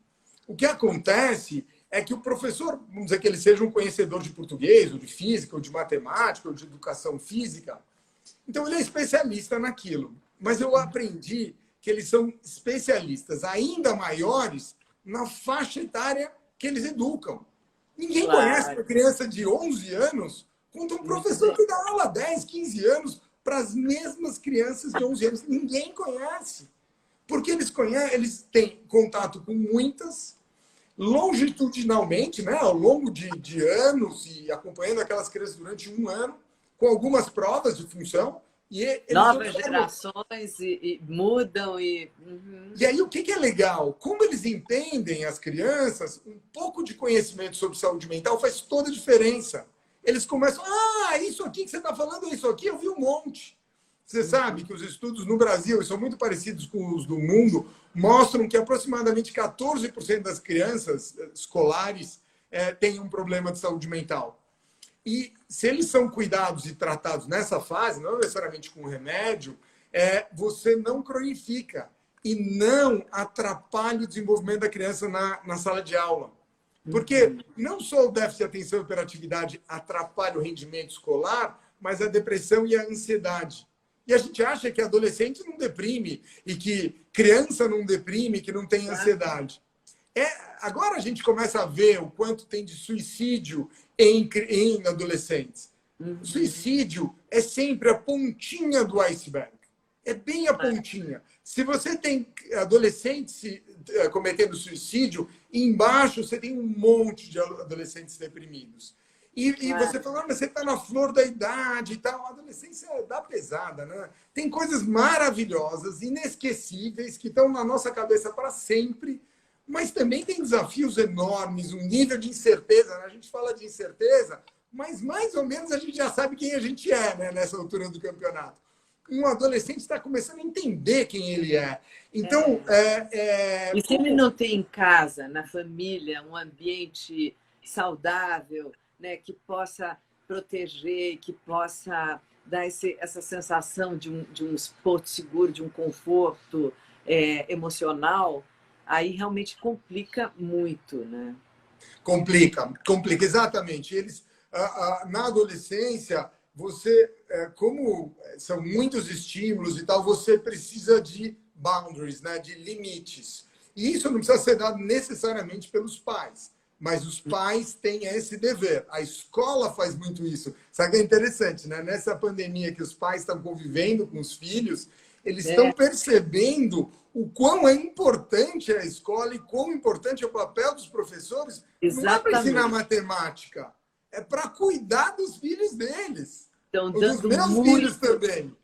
O que acontece é que o professor, vamos dizer que ele seja um conhecedor de português, ou de física, ou de matemática, ou de educação física, então ele é especialista naquilo. Mas eu aprendi que eles são especialistas ainda maiores na faixa etária que eles educam. Ninguém conhece uma criança de 11 anos quanto um professor que dá aula há 10, 15 anos para as mesmas crianças de 11 anos. Ninguém conhece. Porque eles têm contato com muitas, longitudinalmente, né, ao longo de anos e acompanhando aquelas crianças durante um ano, com algumas provas de função. Novas gerações e mudam. E aí, o que é legal? Como eles entendem as crianças, um pouco de conhecimento sobre saúde mental faz toda a diferença. Eles começam, isso aqui que você está falando, isso aqui, eu vi um monte. Você sabe que os estudos no Brasil, e são muito parecidos com os do mundo, mostram que aproximadamente 14% das crianças escolares têm um problema de saúde mental. E se eles são cuidados e tratados nessa fase, não necessariamente com remédio, você não cronifica e não atrapalha o desenvolvimento da criança na sala de aula. Porque não só o déficit de atenção e hiperatividade atrapalha o rendimento escolar, mas a depressão e a ansiedade. E a gente acha que adolescente não deprime e que criança não deprime, que não tem ansiedade. Agora a gente começa a ver o quanto tem de suicídio em adolescentes. O suicídio é sempre a pontinha do iceberg. É bem a pontinha. Se você tem adolescentes cometendo suicídio, embaixo você tem um monte de adolescentes deprimidos. E você fala, mas você está na flor da idade e tal. A adolescência dá pesada, né? Tem coisas maravilhosas, inesquecíveis, que estão na nossa cabeça para sempre, mas também tem desafios enormes, um nível de incerteza. Né? A gente fala de incerteza mas mais ou menos a gente já sabe quem a gente é, né, nessa altura do campeonato. Um adolescente está começando a entender quem ele é. Então, E se ele não tem em casa, na família, um ambiente saudável, né, que possa proteger, que possa dar essa sensação de um porto seguro, de um conforto emocional, aí realmente complica muito, né? complica, exatamente. Eles, na adolescência, você, como são muitos estímulos e tal, você precisa de boundaries, né, de limites. E isso não precisa ser dado necessariamente pelos pais, mas os pais têm esse dever. A escola faz muito isso. Sabe que é interessante, né? Nessa pandemia que os pais estão convivendo com os filhos, eles estão percebendo o quão é importante a escola e quão importante é o papel dos professores. Exatamente. Não é para ensinar matemática, é para cuidar dos filhos deles. Estão dos meus muito... filhos também.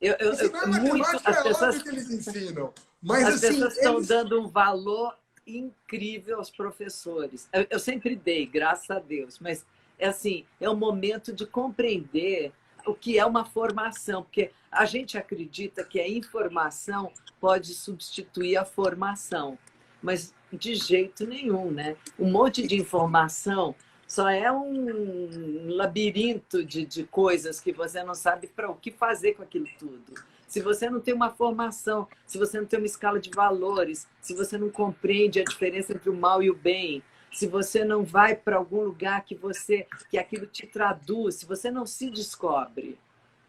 Ensinar matemática é óbvio que eles ensinam. Mas, as assim, pessoas estão dando um valor incrível aos professores. Eu sempre dei, graças a Deus, mas assim, é um momento de compreender o que é uma formação, porque a gente acredita que a informação pode substituir a formação, mas de jeito nenhum, né? Um monte de informação só é um labirinto de coisas que você não sabe para o que fazer com aquilo tudo. Se você não tem uma formação, se você não tem uma escala de valores, se você não compreende a diferença entre o mal e o bem, se você não vai para algum lugar que aquilo te traduz, se você não se descobre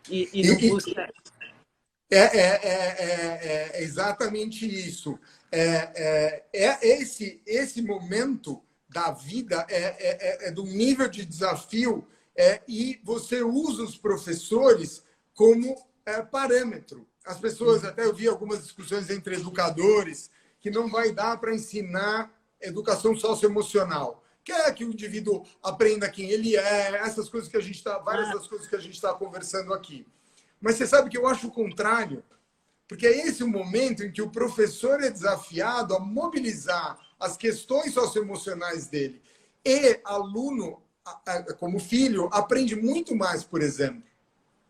e não busca... É exatamente isso. Esse momento da vida é de um nível de desafio e você usa os professores como parâmetro. As pessoas, até eu vi algumas discussões entre educadores, que não vai dar para ensinar educação socioemocional. Quer que o indivíduo aprenda quem ele é, essas coisas que a gente está, várias das coisas que a gente está conversando aqui. Mas você sabe que eu acho o contrário, porque é esse o momento em que o professor é desafiado a mobilizar as questões socioemocionais dele. E aluno, como filho, aprende muito mais, por exemplo.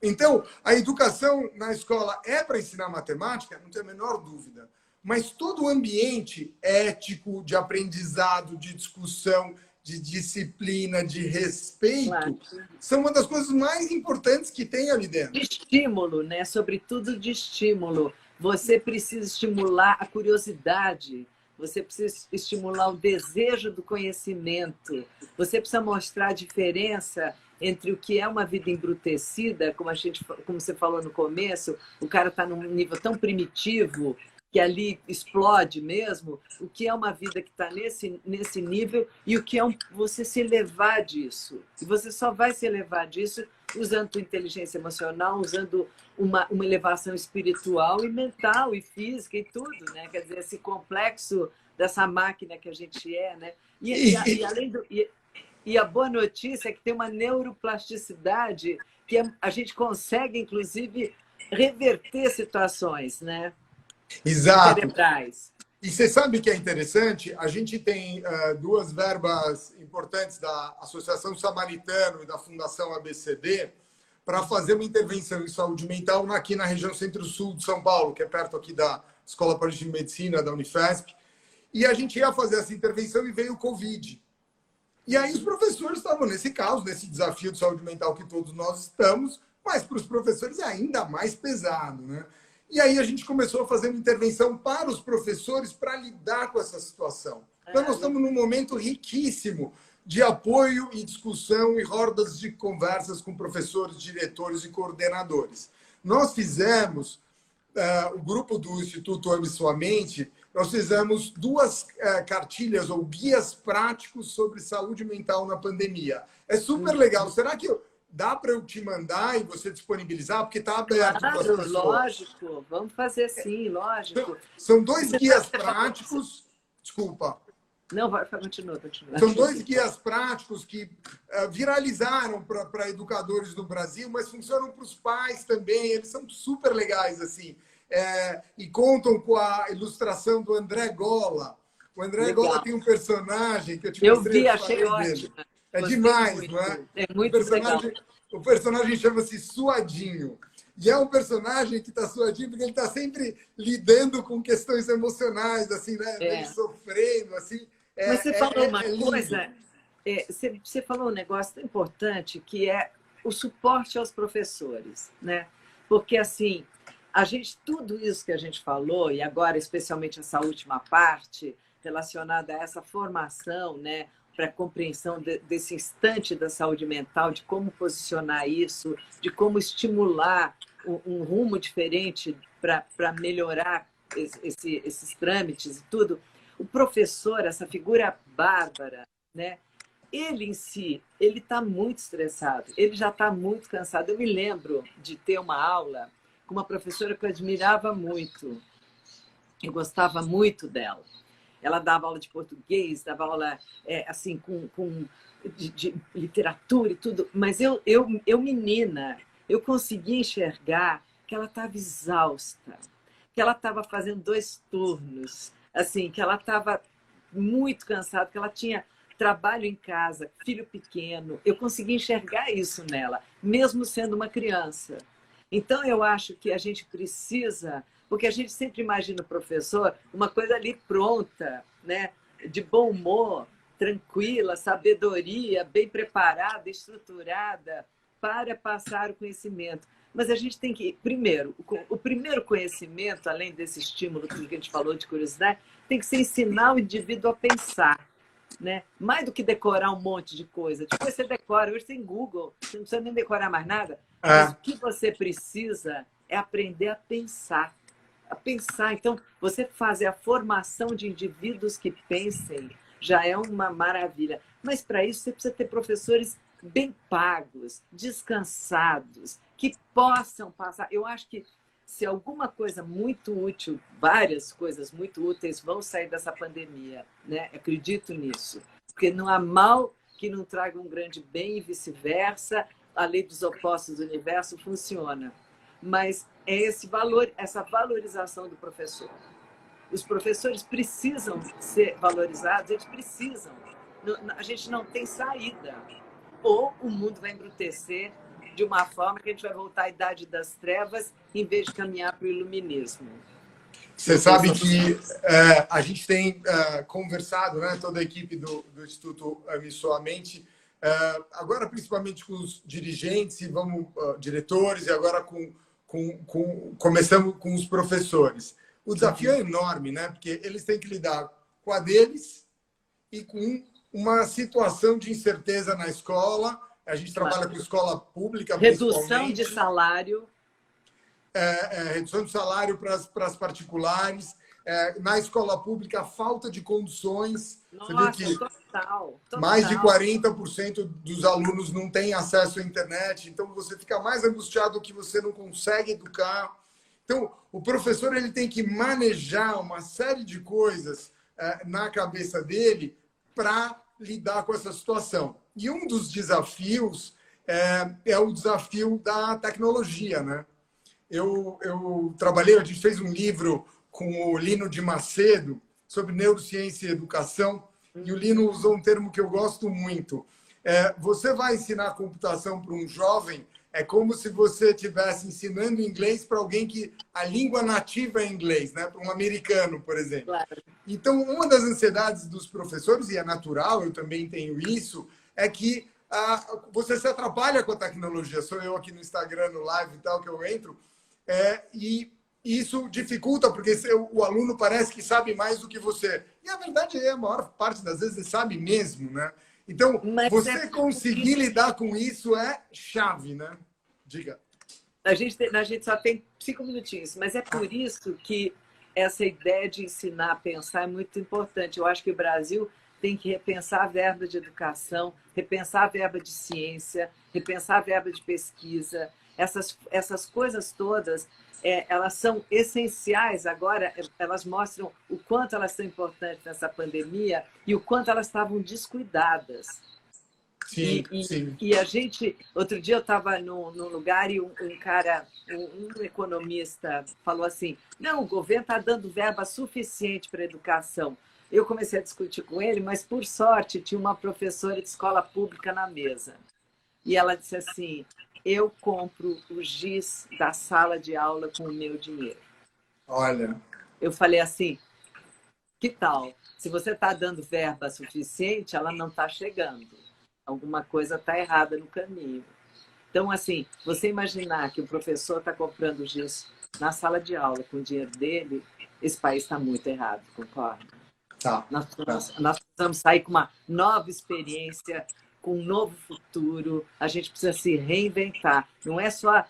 Então, a educação na escola é para ensinar matemática, não tem a menor dúvida. Mas todo o ambiente ético, de aprendizado, de discussão, de disciplina, de respeito, são uma das coisas mais importantes que tem ali dentro. De estímulo, né? Sobretudo de estímulo. Você precisa estimular a curiosidade, você precisa estimular o desejo do conhecimento, você precisa mostrar a diferença entre o que é uma vida embrutecida, como você falou no começo, o cara está num nível tão primitivo que ali explode mesmo, o que é uma vida que está nesse nível e o que é você se elevar disso. E você só vai se elevar disso usando tua inteligência emocional, usando uma elevação espiritual e mental e física e tudo, né? Quer dizer, esse complexo dessa máquina que a gente é, né? E a boa notícia é que tem uma neuroplasticidade que a gente consegue, inclusive, reverter situações, né? Exato. Cerebrais. E você sabe que é interessante? A gente tem duas verbas importantes da Associação Samaritano e da Fundação ABCD para fazer uma intervenção em saúde mental aqui na região centro-sul de São Paulo, que é perto aqui da Escola Paulista de Medicina, da Unifesp. E a gente ia fazer essa intervenção e veio o Covid. E aí os professores estavam nesse caos, nesse desafio de saúde mental que todos nós estamos, mas para os professores é ainda mais pesado, né? E aí a gente começou a fazer uma intervenção para os professores para lidar com essa situação. Então nós estamos num momento riquíssimo de apoio e discussão e rodas de conversas com professores, diretores e coordenadores. Nós fizemos, o grupo do Instituto Ame Sua Mente, nós fizemos duas cartilhas ou guias práticos sobre saúde mental na pandemia. É super legal. Será que dá para eu te mandar e você disponibilizar? Porque está aberto para as pessoas. Lógico. Vamos fazer sim, lógico. São dois guias práticos. Desculpa. Não, continua. São dois guias práticos que viralizaram para educadores no Brasil, mas funcionam para os pais também. Eles são super legais, assim. E contam com a ilustração do André Gola. O André Gola tem um personagem que eu te mostrei. Eu vi, achei ótimo. É Gostei demais, muito. não é? É muito legal. O personagem chama-se Suadinho. E é um personagem que está suadinho porque ele está sempre lidando com questões emocionais, assim, né? Meio É. sofrendo, assim. Mas você falou uma É lindo. coisa, você falou um negócio tão importante que é o suporte aos professores, né? Porque assim, a gente, tudo isso que a gente falou, e agora especialmente essa última parte relacionada a essa formação, né, para a compreensão desse instante da saúde mental, de como posicionar isso, de como estimular um rumo diferente para melhorar esses trâmites e tudo. O professor, essa figura bárbara, né? Ele em si, ele está muito estressado, ele já está muito cansado. Eu me lembro de ter uma aula com uma professora que eu admirava muito, eu gostava muito dela. Ela dava aula de português, dava aula assim de literatura e tudo, mas eu menina, eu conseguia enxergar que ela estava exausta, que ela estava fazendo 2 turnos, assim, que ela estava muito cansada, que ela tinha trabalho em casa, filho pequeno. Eu conseguia enxergar isso nela, mesmo sendo uma criança. Então, eu acho que a gente precisa, porque a gente sempre imagina o professor uma coisa ali pronta, né? De bom humor, tranquila, sabedoria, bem preparada, estruturada para passar o conhecimento. Mas a gente tem que, primeiro, o primeiro conhecimento, além desse estímulo que a gente falou de curiosidade, tem que ser ensinar o indivíduo a pensar. Né? Mais do que decorar um monte de coisa. Depois você decora, hoje tem Google, você não precisa nem decorar mais nada, mas o que você precisa é aprender a pensar. A pensar. Então, você fazer a formação de indivíduos que pensem já é uma maravilha. Mas para isso você precisa ter professores bem pagos, descansados, que possam passar. Eu acho que se alguma coisa muito útil, várias coisas muito úteis vão sair dessa pandemia, né? Acredito nisso. Porque não há mal que não traga um grande bem e vice-versa. A lei dos opostos do universo funciona. Mas é esse valor, essa valorização do professor. Os professores precisam ser valorizados, eles precisam. A gente não tem saída. Ou o mundo vai embrutecer de uma forma que a gente vai voltar à idade das trevas em vez de caminhar para o iluminismo. Você sabe que a gente tem conversado, né, toda a equipe do Instituto Ame Sua Mente, agora principalmente com os dirigentes, e vamos diretores, e agora começamos com os professores. O desafio é enorme, né? Porque eles têm que lidar com a deles e com uma situação de incerteza na escola. A gente trabalha com escola pública, redução de salário. Redução de salário para as particulares. Na escola pública, a falta de condições. Nossa, você viu que total. mais de 40% dos alunos não têm acesso à internet. Então, você fica mais angustiado que você não consegue educar. Então, o professor ele tem que manejar uma série de coisas na cabeça dele para lidar com essa situação. E um dos desafios é o desafio da tecnologia, né? Eu trabalhei, a gente fez um livro com o Lino de Macedo sobre neurociência e educação, e o Lino usou um termo que eu gosto muito. Você vai ensinar computação para um jovem, é como se você estivesse ensinando inglês para alguém que a língua nativa é inglês, né? Para um americano, por exemplo. Claro. Então, uma das ansiedades dos professores, e é natural, eu também tenho isso, é que você se atrapalha com a tecnologia. Sou eu aqui no Instagram, no live e tal, que eu entro, e isso dificulta, porque o aluno parece que sabe mais do que você. E a verdade é, a maior parte das vezes ele sabe mesmo, né? Então, você conseguir lidar com isso é chave, né? Diga. A gente só tem 5 minutinhos, mas é por isso que essa ideia de ensinar a pensar é muito importante. Eu acho que o Brasil tem que repensar a verba de educação, repensar a verba de ciência, repensar a verba de pesquisa. Essas coisas todas, elas são essenciais agora, elas mostram o quanto elas são importantes nessa pandemia e o quanto elas estavam descuidadas. Sim, sim. E a gente... Outro dia eu estava num lugar e um cara, um economista, falou assim, não, o governo está dando verba suficiente para a educação. eu comecei a discutir com ele, mas, por sorte, tinha uma professora de escola pública na mesa. E ela disse assim, eu compro o giz da sala de aula com o meu dinheiro. Olha. Eu falei assim, que tal? Se você está dando verba suficiente, ela não está chegando. Alguma coisa está errada no caminho. Então, assim, você imaginar que o professor está comprando giz na sala de aula com o dinheiro dele, esse país está muito errado, concorda? Tá. Nós precisamos sair com uma nova experiência, com um novo futuro. A gente precisa se reinventar. Não é só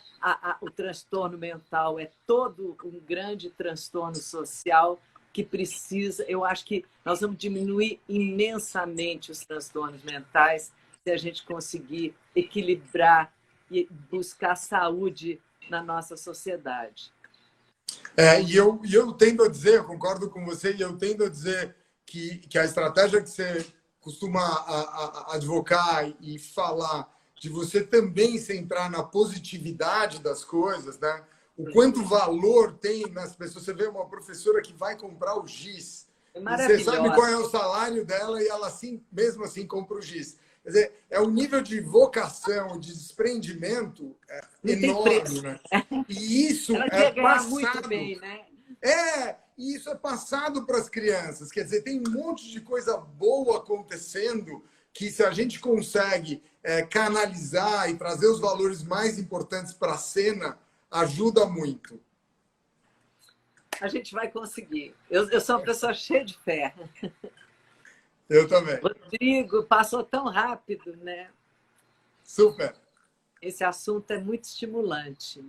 o transtorno mental, é todo um grande transtorno social que precisa... Eu acho que nós vamos diminuir imensamente os transtornos mentais se a gente conseguir equilibrar e buscar saúde na nossa sociedade. E eu tendo a dizer, eu concordo com você, e eu tendo a dizer que a estratégia que você costuma advocar e falar de você também centrar na positividade das coisas, né? O quanto valor tem nas pessoas. Você vê uma professora que vai comprar o giz, e você sabe qual é o salário dela e ela assim, mesmo assim compra o giz. Quer dizer, é um nível de vocação, de desprendimento enorme, né? E isso é passado. Muito bem, né? E isso é passado para as crianças. Quer dizer, tem um monte de coisa boa acontecendo que, se a gente consegue canalizar e trazer os valores mais importantes para a cena, ajuda muito. A gente vai conseguir. Eu sou uma pessoa cheia de fé. Eu também. Rodrigo, passou tão rápido, né? Super. Esse assunto é muito estimulante.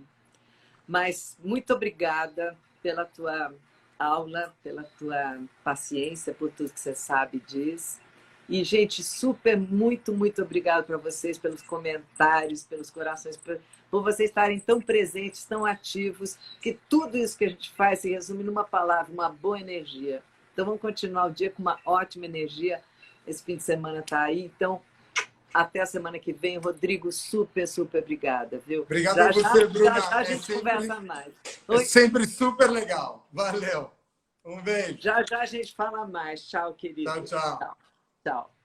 Mas muito obrigada pela tua aula, pela tua paciência, por tudo que você sabe e diz. E, gente, muito obrigada para vocês, pelos comentários, pelos corações, por vocês estarem tão presentes, tão ativos, que tudo isso que a gente faz se resume numa palavra, uma boa energia. Então, vamos continuar o dia com uma ótima energia. Esse fim de semana está aí, então... Até a semana que vem. Rodrigo, super obrigada, viu? Obrigado a você, Bruna. Já a gente conversa mais. É sempre super legal. Valeu. Um beijo. Já a gente fala mais. Tchau, querido. Tchau. Tchau.